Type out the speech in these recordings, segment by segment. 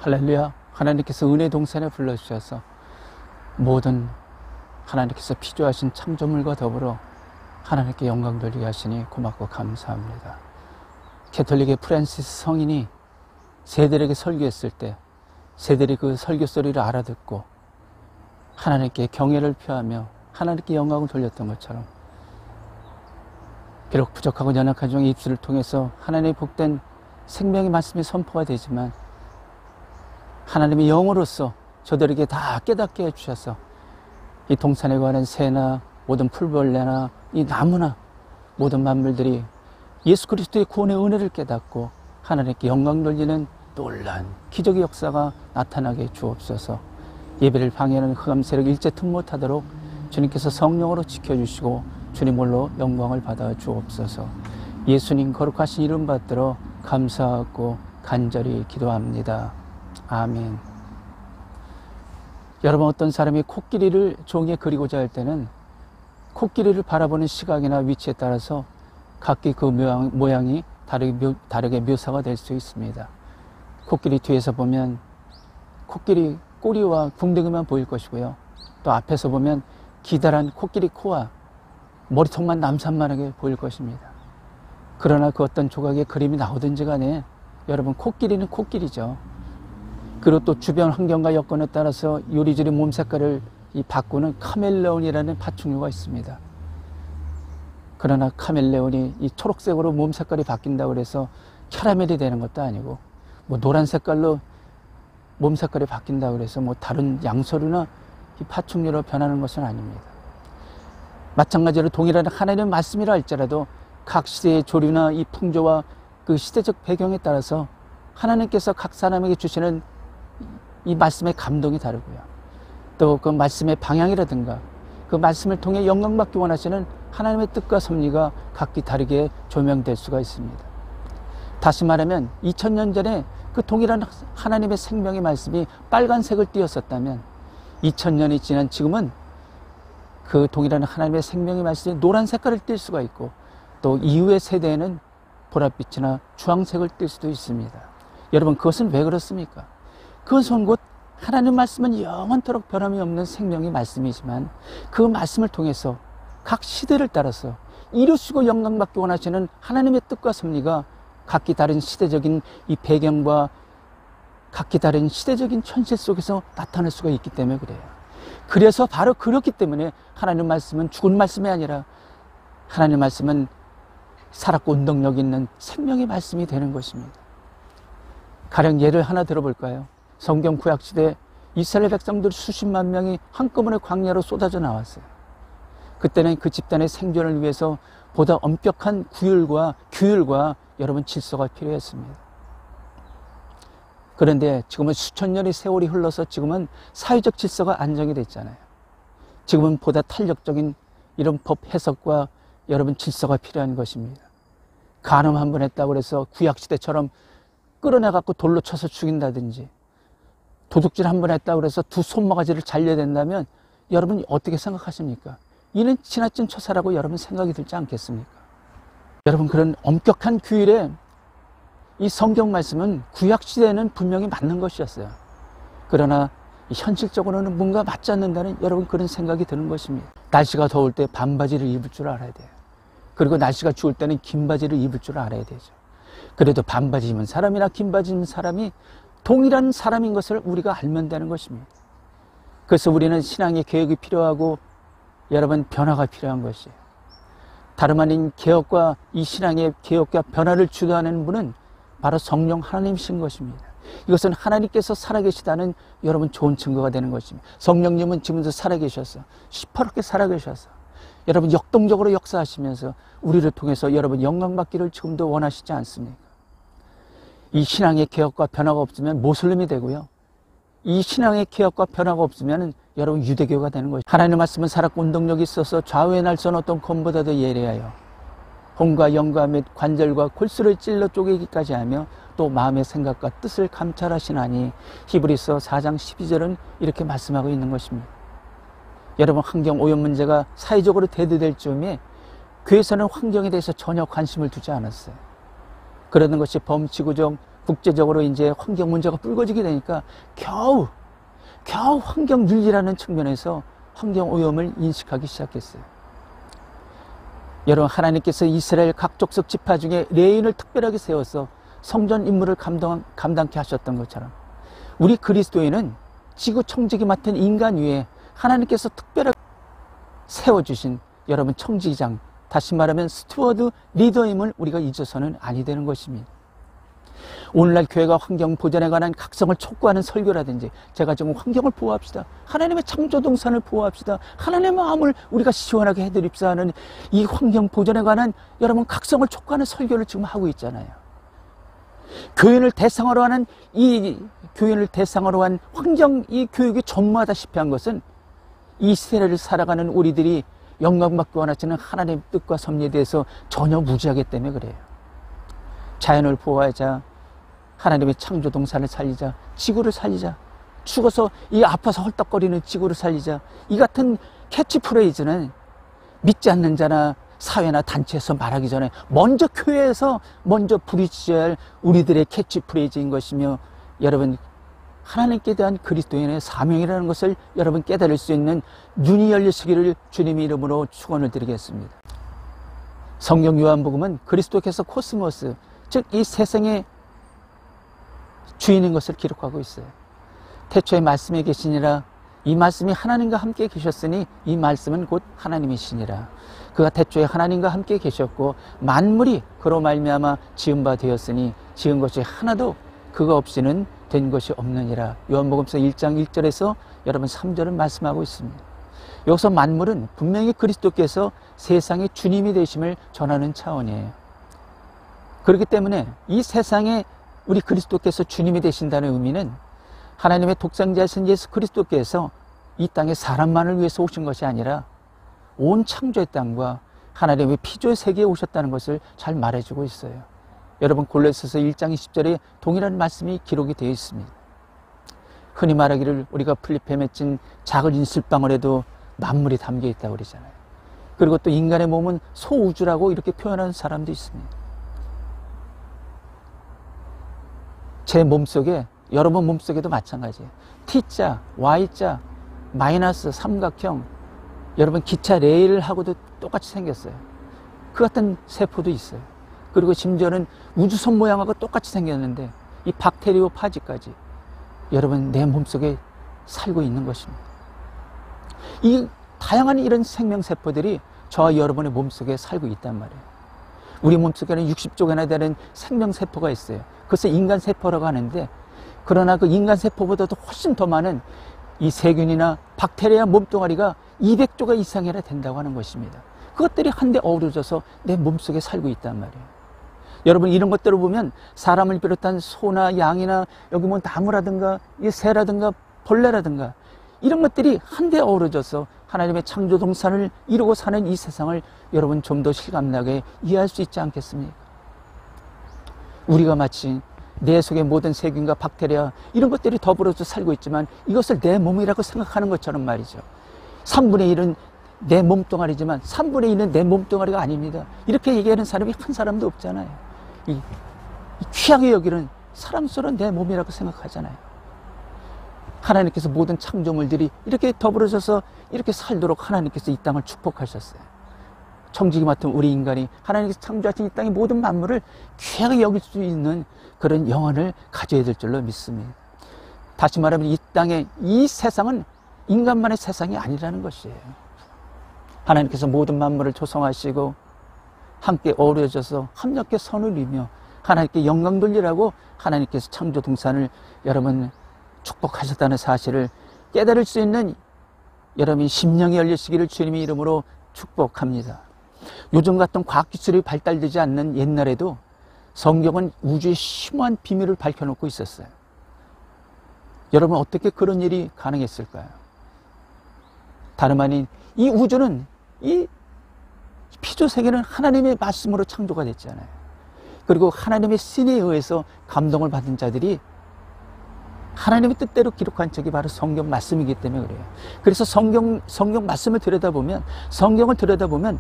할렐루야. 하나님께서 은혜 동산에 불러주셔서 모든 하나님께서 피조하신 창조물과 더불어 하나님께 영광 돌리게 하시니 고맙고 감사합니다. 캐톨릭의 프란시스 성인이 세들에게 설교했을 때 세들이 그 설교 소리를 알아듣고 하나님께 경외를 표하며 하나님께 영광을 돌렸던 것처럼 비록 부족하고 연약한 종의 입술을 통해서 하나님의 복된 생명의 말씀이 선포가 되지만 하나님의 영으로서 저들에게 다 깨닫게 해주셔서 이 동산에 관한 새나 모든 풀벌레나 이 나무나 모든 만물들이 예수 그리스도의 구원의 은혜를 깨닫고 하나님께 영광 돌리는 놀라운 기적의 역사가 나타나게 주옵소서. 예배를 방해하는 흑암 세력 일체 틈 못하도록 주님께서 성령으로 지켜주시고 주님 홀로 영광을 받아 주옵소서. 예수님 거룩하신 이름 받들어 감사하고 간절히 기도합니다. 아멘. 여러분, 어떤 사람이 코끼리를 종이에 그리고자 할 때는 코끼리를 바라보는 시각이나 위치에 따라서 각기 그 모양이 다르게 묘사가 될 수 있습니다. 코끼리 뒤에서 보면 코끼리 꼬리와 궁둥이만 보일 것이고요. 또 앞에서 보면 기다란 코끼리 코와 머리통만 남산만하게 보일 것입니다. 그러나 그 어떤 조각의 그림이 나오든지 간에 여러분, 코끼리는 코끼리죠. 그리고 또 주변 환경과 여건에 따라서 요리조리 몸 색깔을 바꾸는 카멜레온이라는 파충류가 있습니다. 그러나 카멜레온이 이 초록색으로 몸 색깔이 바뀐다고 해서 캐러멜이 되는 것도 아니고, 뭐 노란 색깔로 몸 색깔이 바뀐다고 해서 뭐 다른 양서류나 이 파충류로 변하는 것은 아닙니다. 마찬가지로 동일한 하나님의 말씀이라 할지라도 각 시대의 조류나 이 풍조와 그 시대적 배경에 따라서 하나님께서 각 사람에게 주시는 이 말씀의 감동이 다르고요. 또 그 말씀의 방향이라든가 그 말씀을 통해 영광받기 원하시는 하나님의 뜻과 섭리가 각기 다르게 조명될 수가 있습니다. 다시 말하면 2000년 전에 그 동일한 하나님의 생명의 말씀이 빨간색을 띄었었다면 2000년이 지난 지금은 그 동일한 하나님의 생명의 말씀이 노란 색깔을 띌 수가 있고, 또 이후의 세대에는 보랏빛이나 주황색을 띌 수도 있습니다. 여러분, 그것은 왜 그렇습니까? 그것은 곧 하나님 말씀은 영원토록 변함이 없는 생명의 말씀이지만 그 말씀을 통해서 각 시대를 따라서 이루시고 영광받기 원하시는 하나님의 뜻과 섭리가 각기 다른 시대적인 이 배경과 각기 다른 시대적인 현실 속에서 나타날 수가 있기 때문에 그래요. 그래서 바로 그렇기 때문에 하나님 말씀은 죽은 말씀이 아니라 하나님 말씀은 살았고 운동력 있는 생명의 말씀이 되는 것입니다. 가령 예를 하나 들어볼까요? 성경 구약시대 이스라엘 백성들 수십만 명이 한꺼번에 광야로 쏟아져 나왔어요. 그때는 그 집단의 생존을 위해서 보다 엄격한 규율과 여러분 질서가 필요했습니다. 그런데 지금은 수천 년의 세월이 흘러서 지금은 사회적 질서가 안정이 됐잖아요. 지금은 보다 탄력적인 이런 법 해석과 여러분 질서가 필요한 것입니다. 간음 한 번 했다고 해서 구약시대처럼 끌어내갖고 돌로 쳐서 죽인다든지, 도둑질 한 번 했다고 해서 두 손모가지를 잘려야 된다면 여러분 어떻게 생각하십니까? 이는 지나친 처사라고 여러분 생각이 들지 않겠습니까? 여러분, 그런 엄격한 규율에 이 성경 말씀은 구약시대에는 분명히 맞는 것이었어요. 그러나 현실적으로는 뭔가 맞지 않는다는 여러분 그런 생각이 드는 것입니다. 날씨가 더울 때 반바지를 입을 줄 알아야 돼요. 그리고 날씨가 추울 때는 긴 바지를 입을 줄 알아야 되죠. 그래도 반바지 입은 사람이나 긴 바지 입은 사람이 동일한 사람인 것을 우리가 알면 되는 것입니다. 그래서 우리는 신앙의 개혁이 필요하고 여러분 변화가 필요한 것이에요. 다름 아닌 개혁과 이 신앙의 개혁과 변화를 주도하는 분은 바로 성령 하나님이신 것입니다. 이것은 하나님께서 살아계시다는 여러분 좋은 증거가 되는 것입니다. 성령님은 지금도 살아계셔서 시퍼렇게 살아계셔서 여러분 역동적으로 역사하시면서 우리를 통해서 여러분 영광받기를 지금도 원하시지 않습니까? 이 신앙의 개혁과 변화가 없으면 모슬림이 되고요. 이 신앙의 개혁과 변화가 없으면 여러분 유대교가 되는 것입니다. 하나님의 말씀은 살았고 운동력이 있어서 좌우의 날선 어떤 검보다도 예리하여 혼과 영과 및 관절과 골수를 찔러 쪼개기까지 하며 또 마음의 생각과 뜻을 감찰하시나니, 히브리서 4장 12절은 이렇게 말씀하고 있는 것입니다. 여러분, 환경 오염 문제가 사회적으로 대두될 즈음에 교회에서는 환경에 대해서 전혀 관심을 두지 않았어요. 그러는 것이 범지구적 국제적으로 이제 환경 문제가 불거지게 되니까 겨우 환경 윤리라는 측면에서 환경 오염을 인식하기 시작했어요. 여러분, 하나님께서 이스라엘 각 족속 지파 중에 레인을 특별하게 세워서 성전 임무를 감당케 하셨던 것처럼 우리 그리스도인은 지구 청지기 맡은 인간 위에 하나님께서 특별하게 세워주신 여러분 청지기장, 다시 말하면 스튜어드 리더임을 우리가 잊어서는 아니 되는 것입니다. 오늘날 교회가 환경 보전에 관한 각성을 촉구하는 설교라든지, 제가 지금 환경을 보호합시다, 하나님의 창조 동산을 보호합시다, 하나님의 마음을 우리가 시원하게 해드립시다 하는 이 환경 보전에 관한 여러분 각성을 촉구하는 설교를 지금 하고 있잖아요. 교인을 대상으로 하는 환경 이 교육이 전무하다시피 한 것은 이 세대를 살아가는 우리들이 영광받기 원하시는 하나님의 뜻과 섭리에 대해서 전혀 무지하기 때문에 그래요. 자연을 보호하자, 하나님의 창조 동산을 살리자, 지구를 살리자, 죽어서 이 아파서 헐떡거리는 지구를 살리자, 이 같은 캐치프레이즈는 믿지 않는 자나 사회나 단체에서 말하기 전에 먼저 교회에서 먼저 부르짖어야 할 우리들의 캐치프레이즈인 것이며, 여러분 하나님께 대한 그리스도인의 사명이라는 것을 여러분 깨달을 수 있는 눈이 열리시기를 주님의 이름으로 축원을 드리겠습니다. 성경 요한복음은 그리스도께서 코스모스, 즉 이 세상의 주인인 것을 기록하고 있어요. 태초에 말씀에 계시니라, 이 말씀이 하나님과 함께 계셨으니 이 말씀은 곧 하나님이시니라. 그가 태초에 하나님과 함께 계셨고 만물이 그로 말미암아 지은 바 되었으니 지은 것이 하나도 그가 없이는 된 것이 없느니라. 요한복음서 1장 1절에서 여러분 3절은 말씀하고 있습니다. 여기서 만물은 분명히 그리스도께서 세상의 주님이 되심을 전하는 차원이에요. 그렇기 때문에 이 세상에 우리 그리스도께서 주님이 되신다는 의미는 하나님의 독생자이신 예수 그리스도께서 이 땅에 사람만을 위해서 오신 것이 아니라 온 창조의 땅과 하나님의 피조의 세계에 오셨다는 것을 잘 말해주고 있어요. 여러분 골로새서 1장 20절에 동일한 말씀이 기록이 되어 있습니다. 흔히 말하기를 우리가 풀잎에 맺힌 작은 인술방울에도 만물이 담겨 있다고 그러잖아요. 그리고 또 인간의 몸은 소우주라고 이렇게 표현하는 사람도 있습니다. 제 몸속에, 여러분 몸속에도 마찬가지예요. T자, Y자, 마이너스, 삼각형, 여러분 기차 레일하고도 똑같이 생겼어요. 그 같은 세포도 있어요. 그리고 심지어는 우주선 모양하고 똑같이 생겼는데 이 박테리오 파지까지 여러분 내 몸속에 살고 있는 것입니다. 이 다양한 이런 생명세포들이 저와 여러분의 몸속에 살고 있단 말이에요. 우리 몸속에는 60조 개나 되는 생명세포가 있어요. 그것을 인간세포라고 하는데, 그러나 그 인간세포보다도 훨씬 더 많은 이 세균이나 박테리아 몸뚱아리가 200조가 이상이나 된다고 하는 것입니다. 그것들이 한데 어우러져서 내 몸속에 살고 있단 말이에요. 여러분 이런 것들을 보면 사람을 비롯한 소나 양이나 여기 뭐 나무라든가 이 새라든가 벌레라든가 이런 것들이 한데 어우러져서 하나님의 창조 동산을 이루고 사는 이 세상을 여러분 좀 더 실감나게 이해할 수 있지 않겠습니까? 우리가 마치 내 속의 모든 세균과 박테리아 이런 것들이 더불어서 살고 있지만 이것을 내 몸이라고 생각하는 것처럼 말이죠. 3분의 1은 내 몸뚱아리지만 3분의 1은 내 몸뚱아리가 아닙니다. 이렇게 얘기하는 사람이 한 사람도 없잖아요. 이 귀하게 여기는 사람스러운 내 몸이라고 생각하잖아요. 하나님께서 모든 창조물들이 이렇게 더불어져서 이렇게 살도록 하나님께서 이 땅을 축복하셨어요. 청지기 맡은 우리 인간이 하나님께서 창조하신 이 땅의 모든 만물을 귀하게 여길 수 있는 그런 영혼을 가져야 될 줄로 믿습니다. 다시 말하면 이 땅의 이 세상은 인간만의 세상이 아니라는 것이에요. 하나님께서 모든 만물을 조성하시고 함께 어우러져서 합력해 선을 이루며 하나님께 영광 돌리라고 하나님께서 창조 동산을 여러분 축복하셨다는 사실을 깨달을 수 있는 여러분이 심령이 열리시기를 주님의 이름으로 축복합니다. 요즘 같은 과학기술이 발달되지 않는 옛날에도 성경은 우주의 심오한 비밀을 밝혀놓고 있었어요. 여러분 어떻게 그런 일이 가능했을까요? 다름 아닌 이 우주는, 이 피조세계는 하나님의 말씀으로 창조가 됐잖아요. 그리고 하나님의 신에 의해서 감동을 받은 자들이 하나님의 뜻대로 기록한 책이 바로 성경 말씀이기 때문에 그래요. 그래서 성경 말씀을 들여다보면, 성경을 들여다보면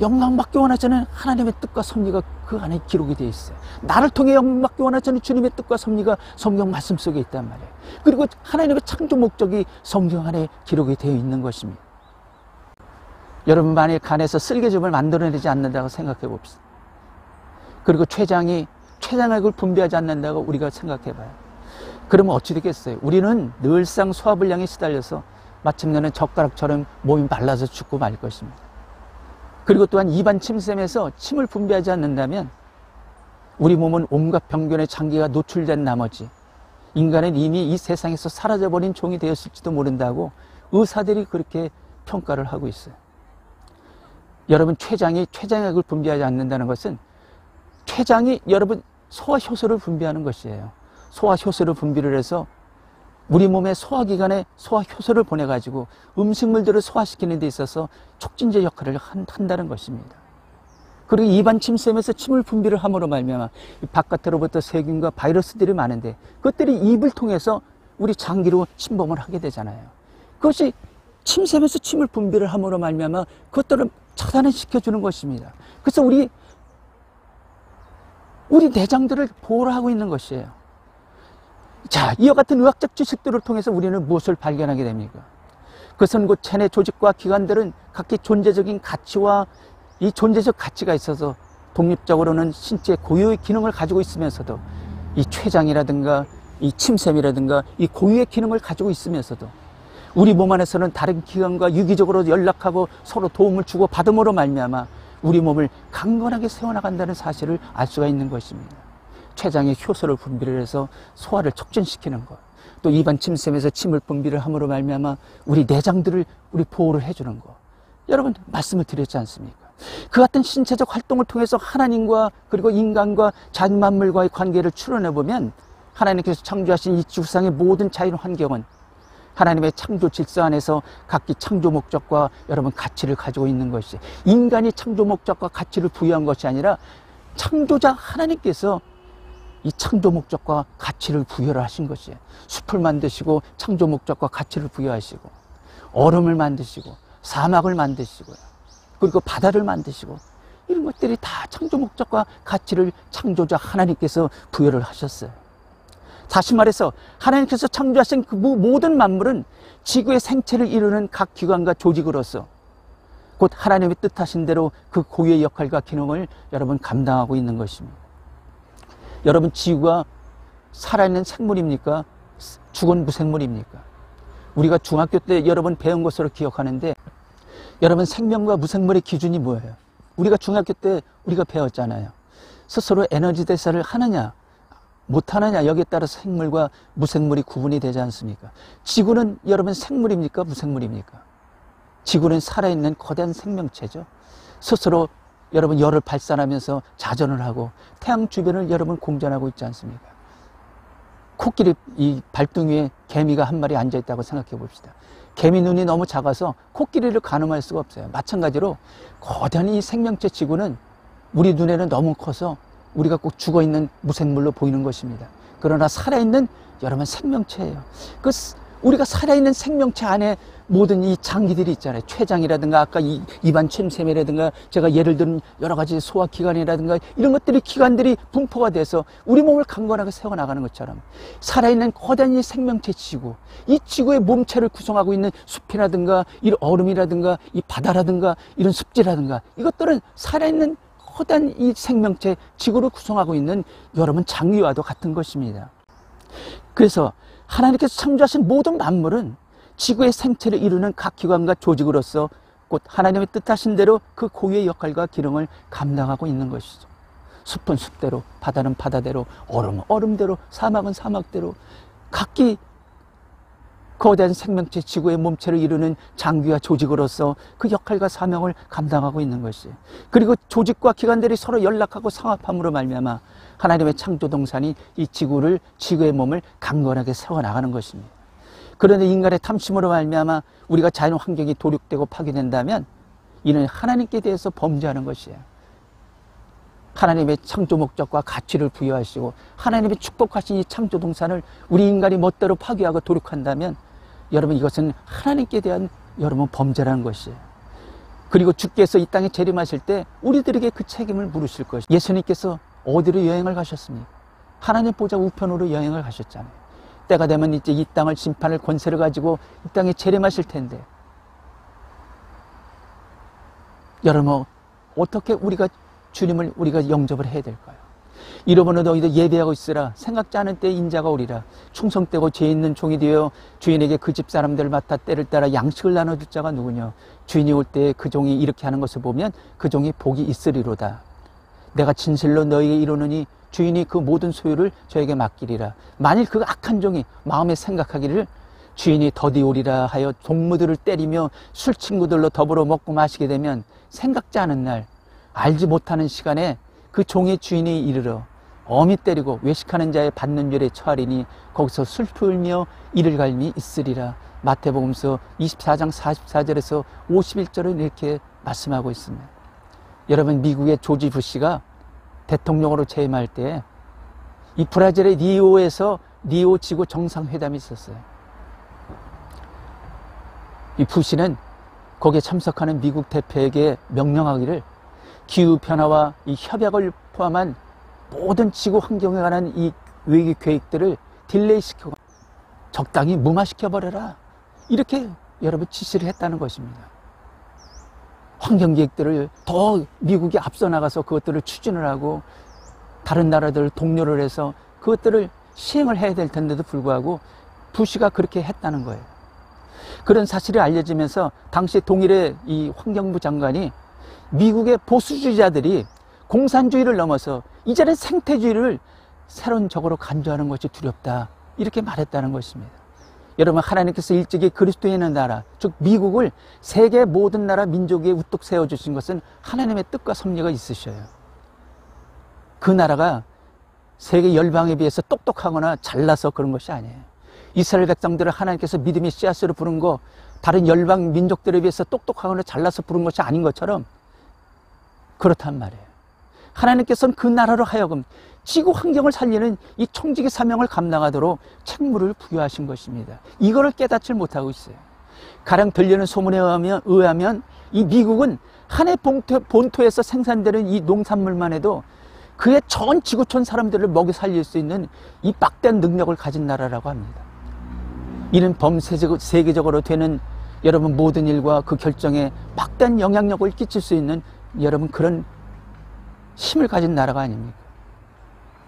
영광받기 원하자는 하나님의 뜻과 섭리가 그 안에 기록이 되어 있어요. 나를 통해 영광받기 원하자는 주님의 뜻과 섭리가 성경 말씀 속에 있단 말이에요. 그리고 하나님의 창조 목적이 성경 안에 기록이 되어 있는 것입니다. 여러분, 만일 간에서 쓸개즙을 만들어내지 않는다고 생각해 봅시다. 그리고 췌장액을 분비하지 않는다고 우리가 생각해 봐요. 그러면 어찌 되겠어요? 우리는 늘상 소화불량에 시달려서 마침내는 젓가락처럼 몸이 말라서 죽고 말 것입니다. 그리고 또한 입안 침샘에서 침을 분비하지 않는다면 우리 몸은 온갖 병균의 장기가 노출된 나머지 인간은 이미 이 세상에서 사라져버린 종이 되었을지도 모른다고 의사들이 그렇게 평가를 하고 있어요. 여러분, 췌장액을 분비하지 않는다는 것은 췌장이 여러분 소화효소를 분비하는 것이에요. 소화효소를 분비를 해서 우리 몸의 소화기관에 소화효소를 보내가지고 음식물들을 소화시키는 데 있어서 촉진제 역할을 한다는 것입니다. 그리고 입안 침샘에서 침을 분비를 함으로 말미암아 바깥으로부터 세균과 바이러스들이 많은데 그것들이 입을 통해서 우리 장기로 침범을 하게 되잖아요. 그것이 침샘에서 침을 분비를 함으로 말미암아 그것들을 차단을 시켜주는 것입니다. 그래서 우리 내장들을 보호를 하고 있는 것이에요. 자, 이와 같은 의학적 지식들을 통해서 우리는 무엇을 발견하게 됩니까? 그것은 곧 체내 조직과 기관들은 각기 존재적인 가치와 이 존재적 가치가 있어서 독립적으로는 신체 고유의 기능을 가지고 있으면서도 이 췌장이라든가 이 침샘이라든가 이 고유의 기능을 가지고 있으면서도 우리 몸 안에서는 다른 기관과 유기적으로 연락하고 서로 도움을 주고 받음으로 말미암아 우리 몸을 강건하게 세워나간다는 사실을 알 수가 있는 것입니다. 췌장의 효소를 분비를 해서 소화를 촉진시키는 것, 또 입안 침샘에서 침을 분비를 함으로 말미암아 우리 내장들을 우리 보호를 해주는 것. 여러분, 말씀을 드렸지 않습니까? 그 같은 신체적 활동을 통해서 하나님과 그리고 인간과 자연만물과의 관계를 추론해 보면 하나님께서 창조하신 이 지구상의 모든 자연 환경은 하나님의 창조 질서 안에서 각기 창조 목적과 여러분 가치를 가지고 있는 것이, 인간이 창조 목적과 가치를 부여한 것이 아니라 창조자 하나님께서 이 창조 목적과 가치를 부여를 하신 것이에요. 숲을 만드시고 창조 목적과 가치를 부여하시고 얼음을 만드시고 사막을 만드시고요. 그리고 바다를 만드시고 이런 것들이 다 창조 목적과 가치를 창조자 하나님께서 부여를 하셨어요. 다시 말해서 하나님께서 창조하신 그 모든 만물은 지구의 생체를 이루는 각 기관과 조직으로서 곧 하나님의 뜻하신 대로 그 고유의 역할과 기능을 여러분 감당하고 있는 것입니다. 여러분, 지구가 살아있는 생물입니까? 죽은 무생물입니까? 우리가 중학교 때 여러분 배운 것으로 기억하는데 여러분, 생명과 무생물의 기준이 뭐예요? 우리가 중학교 때 우리가 배웠잖아요. 스스로 에너지 대사를 하느냐 못하느냐, 여기에 따라서 생물과 무생물이 구분이 되지 않습니까? 지구는 여러분 생물입니까? 무생물입니까? 지구는 살아있는 거대한 생명체죠. 스스로 여러분 열을 발산하면서 자전을 하고 태양 주변을 여러분 공전하고 있지 않습니까? 코끼리 이 발등 위에 개미가 한 마리 앉아있다고 생각해 봅시다. 개미 눈이 너무 작아서 코끼리를 가늠할 수가 없어요. 마찬가지로 거대한 이 생명체 지구는 우리 눈에는 너무 커서 우리가 꼭 죽어있는 무생물로 보이는 것입니다. 그러나 살아있는 여러분 생명체예요. 우리가 살아있는 생명체 안에 모든 이 장기들이 있잖아요. 췌장이라든가 아까 이 입안 침샘이라든가 제가 예를 들은 여러 가지 소화기관이라든가 이런 기관들이 분포가 돼서 우리 몸을 강건하게 세워나가는 것처럼 살아있는 거대한 이 생명체 지구, 이 지구의 몸체를 구성하고 있는 숲이라든가 이 얼음이라든가 이 바다라든가 이런 습지라든가 이것들은 살아있는 거대한 이 생명체 지구를 구성하고 있는 여러분 장기와도 같은 것입니다. 그래서 하나님께서 창조하신 모든 만물은 지구의 생체를 이루는 각 기관과 조직으로서 곧 하나님의 뜻하신 대로 그 고유의 역할과 기능을 감당하고 있는 것이죠. 숲은 숲대로, 바다는 바다대로, 얼음은 얼음대로, 사막은 사막대로 각기 거대한 생명체 지구의 몸체를 이루는 장기와 조직으로서 그 역할과 사명을 감당하고 있는 것이에요. 그리고 조직과 기관들이 서로 연락하고 상합함으로 말미암아 하나님의 창조 동산이 이 지구의 몸을 강건하게 세워나가는 것입니다. 그런데 인간의 탐심으로 말미암아 우리가 자연 환경이 도륙되고 파괴된다면 이는 하나님께 대해서 범죄하는 것이에요. 하나님의 창조 목적과 가치를 부여하시고 하나님의 축복하신 이 창조 동산을 우리 인간이 멋대로 파괴하고 도륙한다면 여러분 이것은 하나님께 대한 여러분 범죄라는 것이에요. 그리고 주께서 이 땅에 재림하실 때 우리들에게 그 책임을 물으실 것이에요. 예수님께서 어디로 여행을 가셨습니까? 하나님 보좌 우편으로 여행을 가셨잖아요. 때가 되면 이제 이 땅을 심판을 권세를 가지고 이 땅에 재림하실 텐데, 여러분 어떻게 우리가 주님을 우리가 영접을 해야 될까요? 이러므로 너희도 예배하고 있으라. 생각지 않은 때에 인자가 오리라. 충성되고 죄 있는 종이 되어 주인에게 그 집 사람들을 맡아 때를 따라 양식을 나눠줄 자가 누구냐. 주인이 올 때 그 종이 이렇게 하는 것을 보면 그 종이 복이 있으리로다. 내가 진실로 너희에게 이르노니 주인이 그 모든 소유를 저에게 맡기리라. 만일 그 악한 종이 마음에 생각하기를 주인이 더디 오리라 하여 동무들을 때리며 술 친구들로 더불어 먹고 마시게 되면, 생각지 않은 날 알지 못하는 시간에 그 종의 주인이 이르러 엄히 때리고 외식하는 자의 받는 죄에 처하리니 거기서 슬피 울며 이를 갈미 있으리라. 마태복음서 24장 44절에서 51절은 이렇게 말씀하고 있습니다. 여러분, 미국의 조지 부시가 대통령으로 재임할 때 이 브라질의 리오에서 리오 지구 정상회담이 있었어요. 이 부시는 거기에 참석하는 미국 대표에게 명령하기를 기후변화와 이 협약을 포함한 모든 지구 환경에 관한 이 외교 계획들을 딜레이시키고 적당히 무마시켜버려라. 이렇게 여러분 지시를 했다는 것입니다. 환경 계획들을 더 미국이 앞서 나가서 그것들을 추진을 하고 다른 나라들을 독려를 해서 그것들을 시행을 해야 될 텐데도 불구하고 부시가 그렇게 했다는 거예요. 그런 사실이 알려지면서 당시 동일의 이 환경부 장관이 미국의 보수주의자들이 공산주의를 넘어서 이제는 생태주의를 세론적으로 간주하는 것이 두렵다, 이렇게 말했다는 것입니다. 여러분, 하나님께서 일찍이 그리스도의 나라, 즉 미국을 세계 모든 나라 민족 위에 우뚝 세워주신 것은 하나님의 뜻과 섭리가 있으셔요. 그 나라가 세계 열방에 비해서 똑똑하거나 잘나서 그런 것이 아니에요. 이스라엘 백성들을 하나님께서 믿음의 씨앗으로 부른 거 다른 열방 민족들에 비해서 똑똑하거나 잘나서 부른 것이 아닌 것처럼 그렇단 말이에요. 하나님께서는 그 나라로 하여금 지구 환경을 살리는 이 청지기 사명을 감당하도록 책무를 부여하신 것입니다. 이거를 깨닫지 못하고 있어요. 가령 들리는 소문에 의하면 이 미국은 한 해 본토에서 생산되는 이 농산물만 해도 그의 전 지구촌 사람들을 먹여 살릴 수 있는 이 막대한 능력을 가진 나라라고 합니다. 이는 세계적으로 되는 여러분 모든 일과 그 결정에 막대한 영향력을 끼칠 수 있는 여러분 그런 힘을 가진 나라가 아닙니까?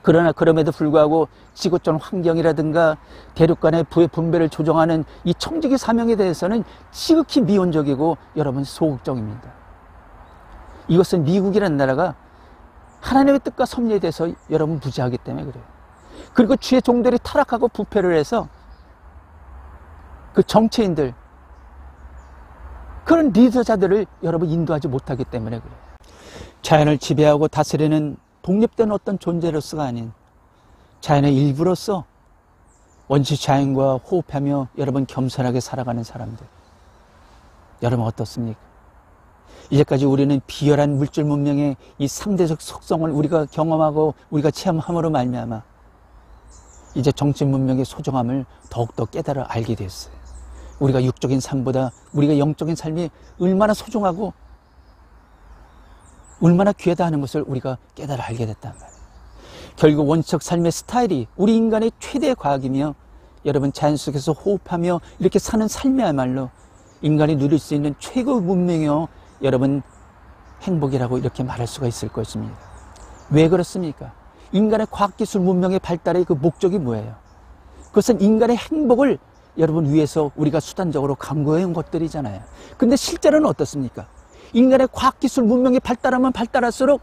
그러나 그럼에도 불구하고 지구촌 환경이라든가 대륙 간의 부의 분배를 조정하는 이 청지기 사명에 대해서는 지극히 미온적이고 여러분 소극적입니다. 이것은 미국이라는 나라가 하나님의 뜻과 섭리에 대해서 여러분 무지하기 때문에 그래요. 그리고 주의 종들이 타락하고 부패를 해서 그 정치인들, 그런 리더자들을 여러분 인도하지 못하기 때문에 그래요. 자연을 지배하고 다스리는 독립된 어떤 존재로서가 아닌 자연의 일부로서 원시 자연과 호흡하며 여러분 겸손하게 살아가는 사람들, 여러분 어떻습니까? 이제까지 우리는 비열한 물질 문명의 이 상대적 속성을 우리가 경험하고 우리가 체험함으로 말미암아 이제 정치 문명의 소중함을 더욱더 깨달아 알게 됐어요. 우리가 육적인 삶보다 우리가 영적인 삶이 얼마나 소중하고 얼마나 귀하다 하는 것을 우리가 깨달아 알게 됐단 말이에요. 결국 원시적 삶의 스타일이 우리 인간의 최대 과학이며 여러분 자연 속에서 호흡하며 이렇게 사는 삶이야말로 인간이 누릴 수 있는 최고의 문명이요 여러분 행복이라고 이렇게 말할 수가 있을 것입니다. 왜 그렇습니까? 인간의 과학기술 문명의 발달의 그 목적이 뭐예요? 그것은 인간의 행복을 여러분 위해서 우리가 수단적으로 강구해온 것들이잖아요. 근데 실제로는 어떻습니까? 인간의 과학기술 문명이 발달하면 발달할수록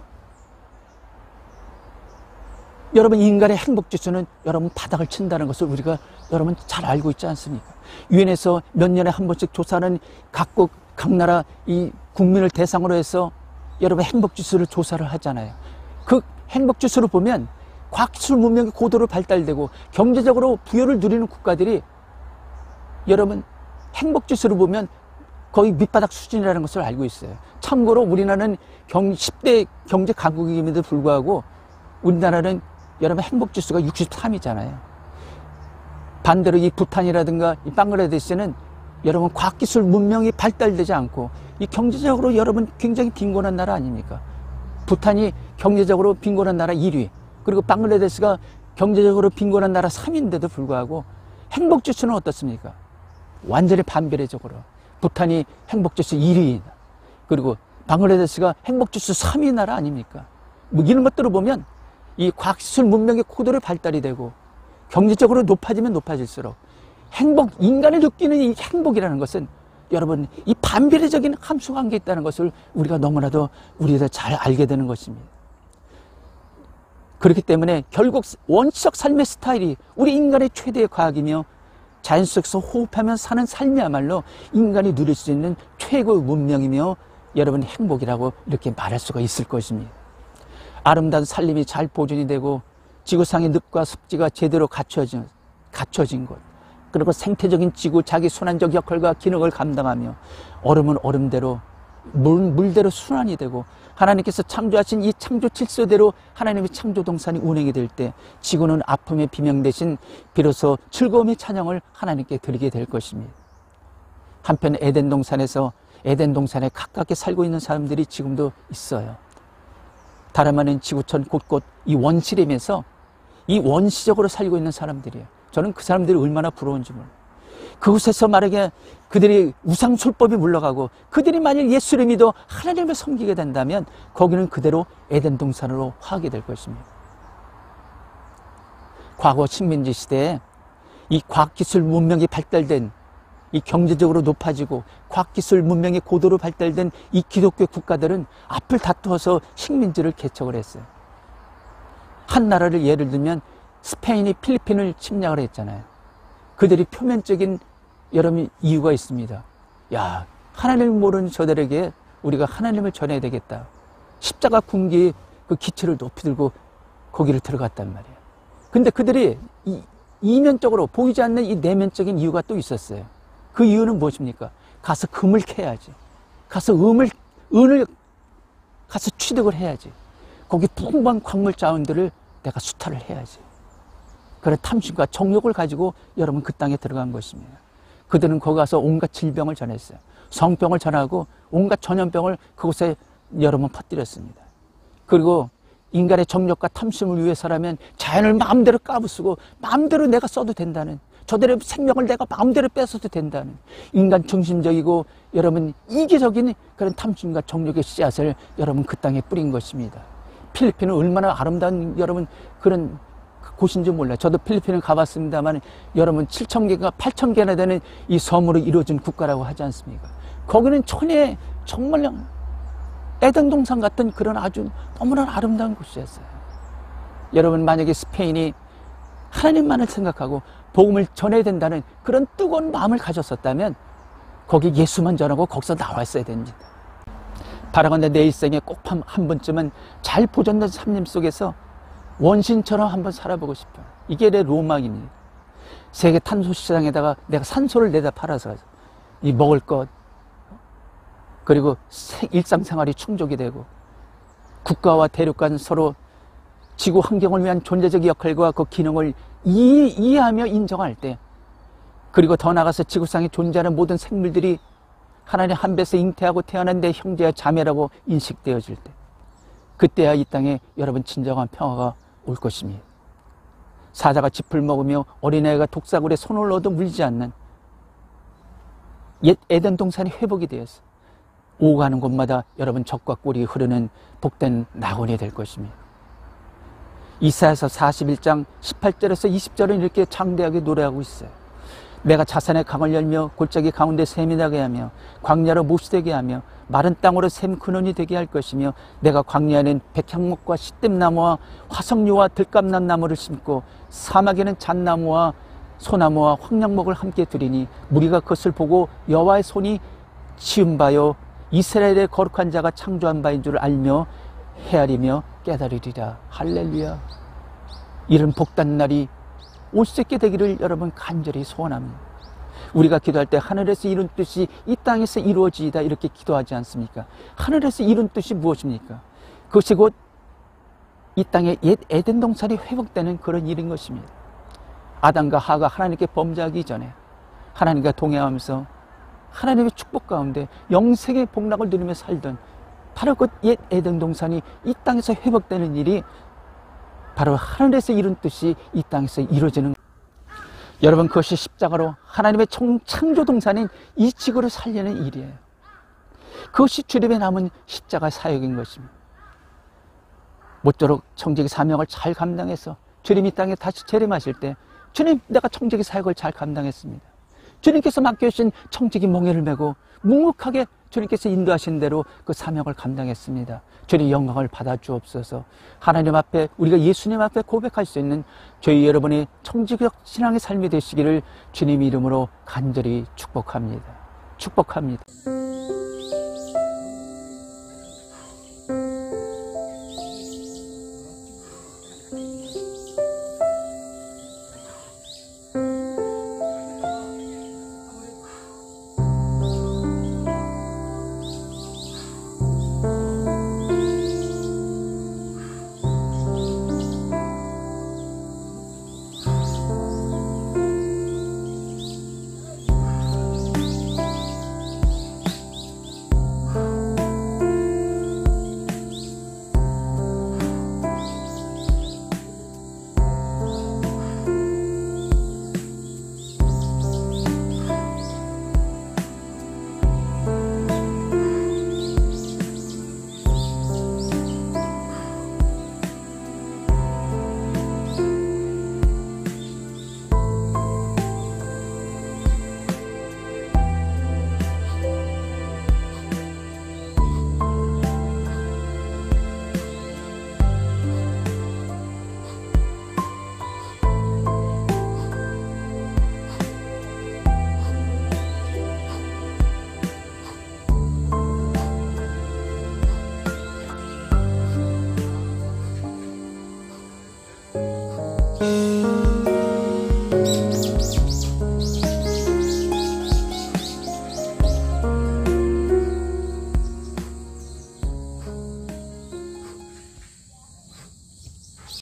여러분 인간의 행복지수는 여러분 바닥을 친다는 것을 우리가 여러분 잘 알고 있지 않습니까? 유엔에서 몇 년에 한 번씩 조사하는 각국 각 나라 이 국민을 대상으로 해서 여러분 행복지수를 조사를 하잖아요. 그 행복지수를 보면 과학기술 문명이 고도로 발달되고 경제적으로 부여를 누리는 국가들이 여러분 행복지수를 보면 거의 밑바닥 수준이라는 것을 알고 있어요. 참고로 우리나라는 10대 경제 강국임에도 불구하고 우리나라는 여러분 행복지수가 63이잖아요. 반대로 이 부탄이라든가 이 방글라데시는 여러분 과학기술 문명이 발달되지 않고 이 경제적으로 여러분 굉장히 빈곤한 나라 아닙니까? 부탄이 경제적으로 빈곤한 나라 1위, 그리고 방글라데시가 경제적으로 빈곤한 나라 3위인데도 불구하고 행복지수는 어떻습니까? 완전히 반비례적으로 부탄이 행복지수 1위이다. 그리고 방글라데시가 행복지수 3위 나라 아닙니까? 뭐 이런 것들을 보면 이 과학기술 문명의 고도로 발달이 되고 경제적으로 높아지면 높아질수록 인간이 느끼는 이 행복이라는 것은 여러분 이 반비례적인 함수관계에 있다는 것을 우리가 너무나도 우리가 잘 알게 되는 것입니다. 그렇기 때문에 결국 원시적 삶의 스타일이 우리 인간의 최대의 과학이며 자연 속에서 호흡하며 사는 삶이야말로 인간이 누릴 수 있는 최고의 문명이며 여러분 행복이라고 이렇게 말할 수가 있을 것입니다. 아름다운 산림이 잘 보존이 되고 지구상의 늪과 습지가 제대로 갖춰진 것, 그리고 생태적인 지구 자기 순환적 역할과 기능을 감당하며 얼음은 얼음대로 물대로 순환이 되고 하나님께서 창조하신 이 창조 질서대로 하나님의 창조 동산이 운행이 될 때 지구는 아픔의 비명 대신 비로소 즐거움의 찬양을 하나님께 드리게 될 것입니다. 한편 에덴 동산에 가깝게 살고 있는 사람들이 지금도 있어요. 다름 아닌 지구촌 곳곳 이 원시림에서 이 원시적으로 살고 있는 사람들이에요. 저는 그 사람들이 얼마나 부러운지 몰라요. 그곳에서 만약에 그들이 우상술법이 물러가고 그들이 만일 예수를 믿어 하나님을 섬기게 된다면 거기는 그대로 에덴 동산으로 화하게 될 것입니다. 과거 식민지 시대에 이 과학기술 문명이 발달된 이 경제적으로 높아지고 과학기술 문명이 고도로 발달된 이 기독교 국가들은 앞을 다투어서 식민지를 개척을 했어요. 한 나라를 예를 들면 스페인이 필리핀을 침략을 했잖아요. 그들이 표면적인 여러분 이유가 있습니다. 야, 하나님을 모르는 저들에게 우리가 하나님을 전해야 되겠다. 십자가 군기의 그 기초를 높이 들고 거기를 들어갔단 말이에요. 근데 그들이 이면적으로 보이지 않는 이 내면적인 이유가 또 있었어요. 그 이유는 무엇입니까? 가서 금을 캐야지. 가서 은을 가서 취득을 해야지. 거기 풍부한 광물 자원들을 내가 수탈을 해야지. 그런 탐심과 정욕을 가지고 여러분 그 땅에 들어간 것입니다. 그들은 거기 가서 온갖 질병을 전했어요. 성병을 전하고 온갖 전염병을 그곳에 여러분 퍼뜨렸습니다. 그리고 인간의 정욕과 탐심을 위해서라면 자연을 마음대로 까부수고 마음대로 내가 써도 된다는, 저들의 생명을 내가 마음대로 뺏어도 된다는 인간 중심적이고 여러분 이기적인 그런 탐심과 정욕의 씨앗을 여러분 그 땅에 뿌린 것입니다. 필리핀은 얼마나 아름다운 여러분 그런 곳인지 몰라요. 저도 필리핀을 가봤습니다만 여러분 7,000개가 8,000개나 되는 이 섬으로 이루어진 국가라고 하지 않습니까? 거기는 천혜의 정말 에덴 동산 같은 그런 아주 너무나 아름다운 곳이었어요. 여러분 만약에 스페인이 하나님만을 생각하고 복음을 전해야 된다는 그런 뜨거운 마음을 가졌었다면 거기 예수만 전하고 거기서 나왔어야 됩니다. 바라건대 내 일생에 꼭 한 번쯤은 잘 보존된 삶림 속에서 원신처럼 한번 살아보고 싶어요. 이게 내 로망입니다. 세계 탄소 시장에다가 내가 산소를 내다 팔아서 이 먹을 것 그리고 일상생활이 충족이 되고 국가와 대륙 간 서로 지구 환경을 위한 존재적 역할과 그 기능을 이해하며 인정할 때, 그리고 더 나아가서 지구상에 존재하는 모든 생물들이 하나님 한 배에서 잉태하고 태어난 내 형제와 자매라고 인식되어질 때, 그때야 이 땅에 여러분 진정한 평화가 올 것입니다. 사자가 짚을 먹으며 어린아이가 독사굴에 손을 넣어도 물리지 않는 옛 에덴 동산이 회복이 되었어요. 오가는 곳마다 여러분 젖과 꿀이 흐르는 복된 낙원이 될 것입니다. 이사야서 41장 18절에서 20절은 이렇게 장대하게 노래하고 있어요. 내가 자산의 강을 열며 골짜기 가운데 샘이 나게 하며 광야로 못되게 하며 마른 땅으로 샘 근원이 되게 할 것이며 내가 광야에는 백향목과 시뜸나무와 화석류와 들감난 나무를 심고 사막에는 잣나무와 소나무와 황량목을 함께 두리니 무리가 그것을 보고 여호와의 손이 지은 바요 이스라엘의 거룩한 자가 창조한 바인 줄 알며 헤아리며 깨달으리라. 할렐루야. 이런 복된 날이 올 수 있게 되기를 여러분 간절히 소원합니다. 우리가 기도할 때 하늘에서 이룬 뜻이 이 땅에서 이루어지이다 이렇게 기도하지 않습니까? 하늘에서 이룬 뜻이 무엇입니까? 그것이 곧 이 땅에 옛 에덴 동산이 회복되는 그런 일인 것입니다. 아담과 하가 하나님께 범죄하기 전에 하나님과 동행하면서 하나님의 축복 가운데 영생의 복락을 누리며 살던 바로 그 옛 에덴 동산이 이 땅에서 회복되는 일이 바로 하늘에서 이룬 뜻이 이 땅에서 이루어지는, 여러분, 그것이 십자가로 하나님의 창조 동산인 이 지구를 살리는 일이에요. 그것이 주님의 남은 십자가 사역인 것입니다. 모쪼록 청지기 사명을 잘 감당해서 주님 이 땅에 다시 재림하실 때, 주님, 내가 청지기 사역을 잘 감당했습니다. 주님께서 맡겨주신 청지기 몽해를 메고 묵묵하게 주님께서 인도하신 대로 그 사명을 감당했습니다. 주님 영광을 받아 주옵소서. 하나님 앞에, 우리가 예수님 앞에 고백할 수 있는 저희 여러분의 청지기적 신앙의 삶이 되시기를 주님 이름으로 간절히 축복합니다. 축복합니다.